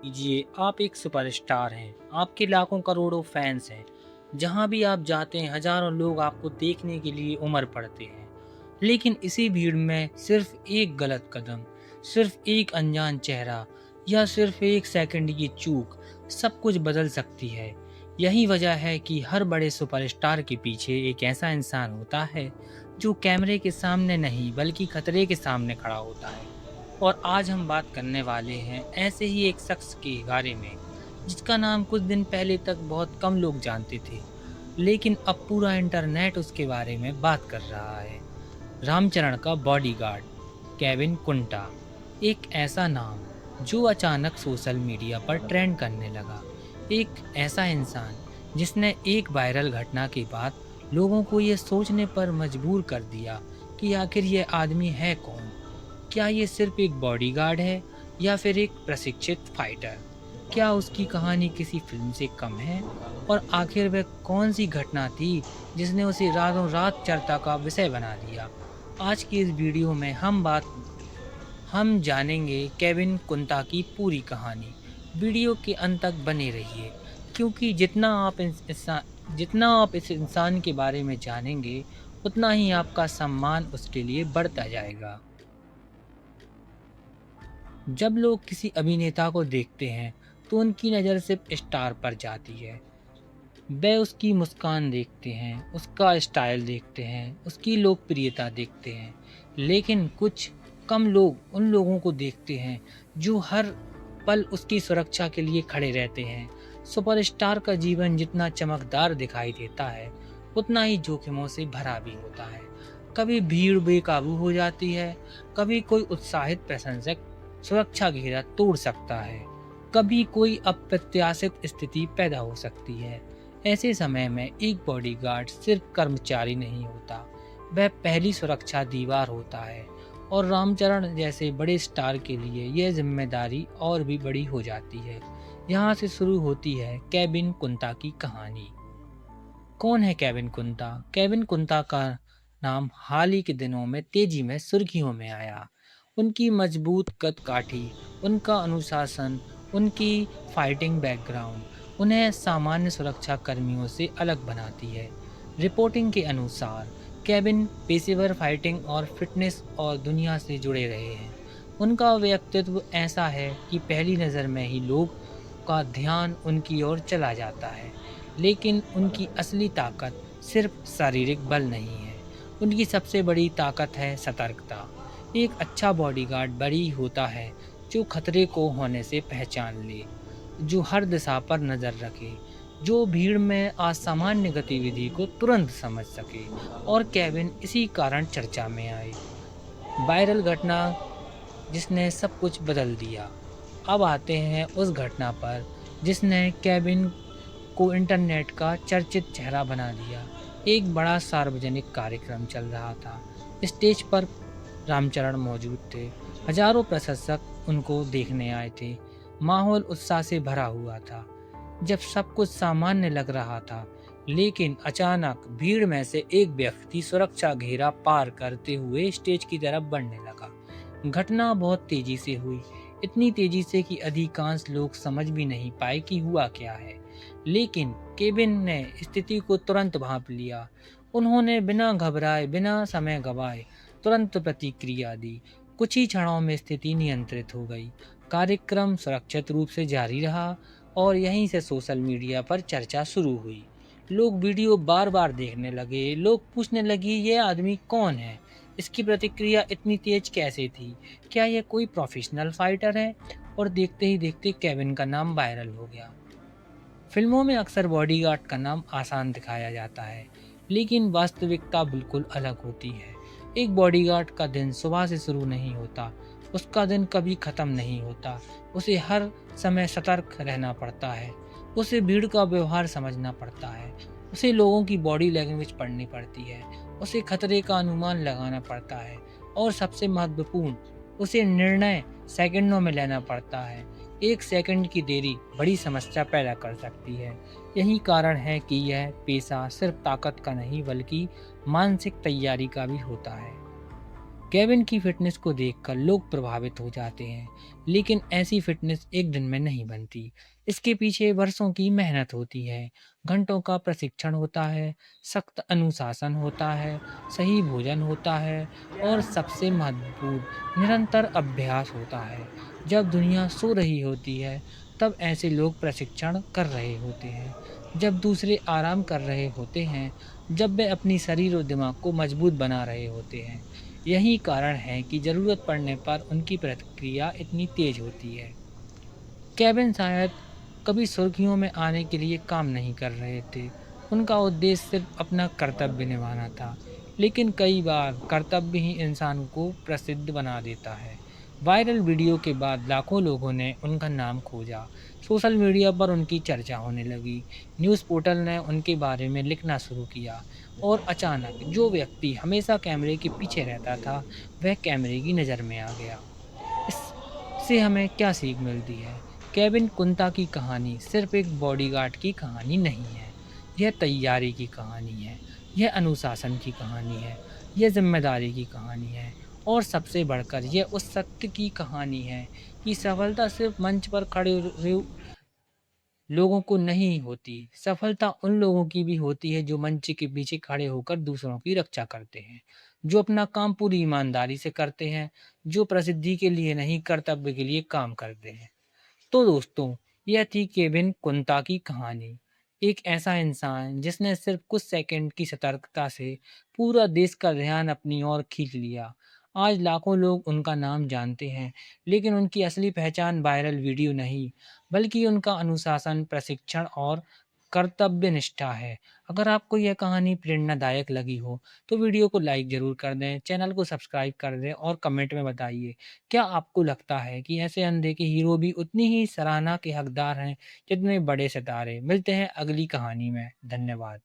कीजिए आप एक सुपरस्टार हैं, आपके लाखों करोड़ों फैंस हैं। जहाँ भी आप जाते हैं हज़ारों लोग आपको देखने के लिए उमड़ पड़ते हैं। लेकिन इसी भीड़ में सिर्फ एक गलत कदम, सिर्फ एक अनजान चेहरा या सिर्फ एक सेकंड की चूक सब कुछ बदल सकती है। यही वजह है कि हर बड़े सुपरस्टार के पीछे एक ऐसा इंसान होता है जो कैमरे के सामने नहीं बल्कि खतरे के सामने खड़ा होता है। और आज हम बात करने वाले हैं ऐसे ही एक शख्स के बारे में जिसका नाम कुछ दिन पहले तक बहुत कम लोग जानते थे, लेकिन अब पूरा इंटरनेट उसके बारे में बात कर रहा है। रामचरण का बॉडीगार्ड केविन कुंटा, एक ऐसा नाम जो अचानक सोशल मीडिया पर ट्रेंड करने लगा। एक ऐसा इंसान जिसने एक वायरल घटना के बाद लोगों को ये सोचने पर मजबूर कर दिया कि आखिर ये आदमी है कौन। क्या ये सिर्फ एक बॉडीगार्ड है या फिर एक प्रशिक्षित फाइटर? क्या उसकी कहानी किसी फिल्म से कम है? और आखिर वह कौन सी घटना थी जिसने उसे रातों रात चर्चा का विषय बना दिया? आज की इस वीडियो में हम जानेंगे केविन कुंता की पूरी कहानी। वीडियो के अंत तक बने रहिए, क्योंकि जितना आप इस इंसान के बारे में जानेंगे उतना ही आपका सम्मान उसके लिए बढ़ता जाएगा। जब लोग किसी अभिनेता को देखते हैं तो उनकी नज़र सिर्फ स्टार पर जाती है। वे उसकी मुस्कान देखते हैं, उसका स्टाइल देखते हैं, उसकी लोकप्रियता देखते हैं। लेकिन कुछ कम लोग उन लोगों को देखते हैं जो हर पल उसकी सुरक्षा के लिए खड़े रहते हैं। सुपरस्टार का जीवन जितना चमकदार दिखाई देता है उतना ही जोखिमों से भरा भी होता है। कभी भीड़ बेकाबू हो जाती है, कभी कोई उत्साहित प्रशंसक सुरक्षा घेरा तोड़ सकता है, कभी कोई अप्रत्याशित स्थिति पैदा हो सकती है। ऐसे समय में एक बॉडीगार्ड सिर्फ कर्मचारी नहीं होता, वह पहली सुरक्षा दीवार होता है। और रामचरण जैसे बड़े स्टार के लिए यह जिम्मेदारी और भी बड़ी हो जाती है। यहाँ से शुरू होती है केविन कुंता की कहानी। कौन है केविन कुंता? केविन कुंता का नाम हाल ही के दिनों में तेजी में सुर्खियों में आया। उनकी मजबूत कदकाठी, उनका अनुशासन, उनकी फाइटिंग बैकग्राउंड उन्हें सामान्य सुरक्षा कर्मियों से अलग बनाती है। रिपोर्टिंग के अनुसार केविन पेशेवर फाइटिंग और फिटनेस और दुनिया से जुड़े रहे हैं। उनका व्यक्तित्व ऐसा है कि पहली नज़र में ही लोग का ध्यान उनकी ओर चला जाता है। लेकिन उनकी असली ताकत सिर्फ शारीरिक बल नहीं है, उनकी सबसे बड़ी ताकत है सतर्कता। एक अच्छा बॉडीगार्ड बड़ी होता है जो खतरे को होने से पहचान ले, जो हर दिशा पर नज़र रखे, जो भीड़ में असामान्य गतिविधि को तुरंत समझ सके। और केविन इसी कारण चर्चा में आए। वायरल घटना जिसने सब कुछ बदल दिया। अब आते हैं उस घटना पर जिसने केविन को इंटरनेट का चर्चित चेहरा बना दिया। एक बड़ा सार्वजनिक कार्यक्रम चल रहा था। स्टेज पर रामचरण मौजूद थे। हजारों प्रशंसक उनको देखने आए थे। माहौल उत्साह से भरा हुआ था। जब सब कुछ सामान्य लग रहा था, लेकिन अचानक भीड़ में से एक व्यक्ति सुरक्षा घेरा पार करते हुए स्टेज की तरफ बढ़ने लगा। घटना बहुत तेजी से हुई, इतनी तेजी से कि अधिकांश लोग समझ भी नहीं पाए कि हुआ क्या है। लेकिन केविन ने स्थिति को तुरंत भांप लिया। उन्होंने बिना घबराए, बिना समय गवाए तुरंत प्रतिक्रिया दी। कुछ ही क्षणों में स्थिति नियंत्रित हो गई। कार्यक्रम सुरक्षित रूप से जारी रहा और यहीं से सोशल मीडिया पर चर्चा शुरू हुई। लोग वीडियो बार बार देखने लगे। लोग पूछने लगे, ये आदमी कौन है? इसकी प्रतिक्रिया इतनी तेज कैसे थी? क्या यह कोई प्रोफेशनल फाइटर है? और देखते ही देखते केविन का नाम वायरल हो गया। फिल्मों में अक्सर बॉडीगार्ड का नाम आसान दिखाया जाता है, लेकिन वास्तविकता बिल्कुल अलग होती है। एक बॉडीगार्ड का दिन सुबह से शुरू नहीं होता, उसका दिन कभी ख़त्म नहीं होता। उसे हर समय सतर्क रहना पड़ता है, उसे भीड़ का व्यवहार समझना पड़ता है, उसे लोगों की बॉडी लैंग्वेज पढ़नी पड़ती है, उसे खतरे का अनुमान लगाना पड़ता है और सबसे महत्वपूर्ण, उसे निर्णय सेकंडों में लेना पड़ता है। एक सेकंड की देरी बड़ी समस्या पैदा कर सकती है। यही कारण है कि यह पेशा सिर्फ ताकत का नहीं बल्कि मानसिक तैयारी का भी होता है। केविन की फिटनेस को देखकर लोग प्रभावित हो जाते हैं, लेकिन ऐसी फिटनेस एक दिन में नहीं बनती। इसके पीछे वर्षों की मेहनत होती है, घंटों का प्रशिक्षण होता है, सख्त अनुशासन होता है, सही भोजन होता है और सबसे महत्वपूर्ण निरंतर अभ्यास होता है। जब दुनिया सो रही होती है, तब ऐसे लोग प्रशिक्षण कर रहे होते हैं। जब दूसरे आराम कर रहे होते हैं, जब वे अपनी शरीर और दिमाग को मजबूत बना रहे होते हैं। यही कारण है कि ज़रूरत पड़ने पर उनकी प्रतिक्रिया इतनी तेज होती है। केविन शायद कभी सुर्खियों में आने के लिए काम नहीं कर रहे थे। उनका उद्देश्य सिर्फ अपना कर्तव्य निभाना था। लेकिन कई बार कर्तव्य ही इंसान को प्रसिद्ध बना देता है। वायरल वीडियो के बाद लाखों लोगों ने उनका नाम खोजा। सोशल मीडिया पर उनकी चर्चा होने लगी। न्यूज़ पोर्टल ने उनके बारे में लिखना शुरू किया। और अचानक जो व्यक्ति हमेशा कैमरे के पीछे रहता था, वह कैमरे की नज़र में आ गया। इससे हमें क्या सीख मिलती है? केविन कुंता की कहानी सिर्फ एक बॉडीगार्ड की कहानी नहीं है। यह तैयारी की कहानी है, यह अनुशासन की कहानी है, यह ज़िम्मेदारी की कहानी है और सबसे बढ़कर यह उस सत्य की कहानी है कि सफलता सिर्फ मंच पर खड़े लोगों को नहीं होती। सफलता उन लोगों की भी होती है जो मंच के पीछे खड़े होकर दूसरों की रक्षा करते हैं, जो अपना काम पूरी ईमानदारी से करते हैं, जो प्रसिद्धि के लिए नहीं कर्तव्य के लिए काम करते हैं। तो दोस्तों, यह थी केविन कुंता की कहानी। एक ऐसा इंसान जिसने सिर्फ कुछ सेकंड की सतर्कता से पूरा देश का ध्यान अपनी ओर खींच लिया। आज लाखों लोग उनका नाम जानते हैं, लेकिन उनकी असली पहचान वायरल वीडियो नहीं, बल्कि उनका अनुशासन, प्रशिक्षण और कर्तव्य निष्ठा है। अगर आपको यह कहानी प्रेरणादायक लगी हो, तो वीडियो को लाइक ज़रूर कर दें, चैनल को सब्सक्राइब कर दें और कमेंट में बताइए, क्या आपको लगता है कि ऐसे अनदेखे हीरो भी उतनी ही सराहना के हकदार हैं जितने बड़े सितारे? मिलते हैं अगली कहानी में। धन्यवाद।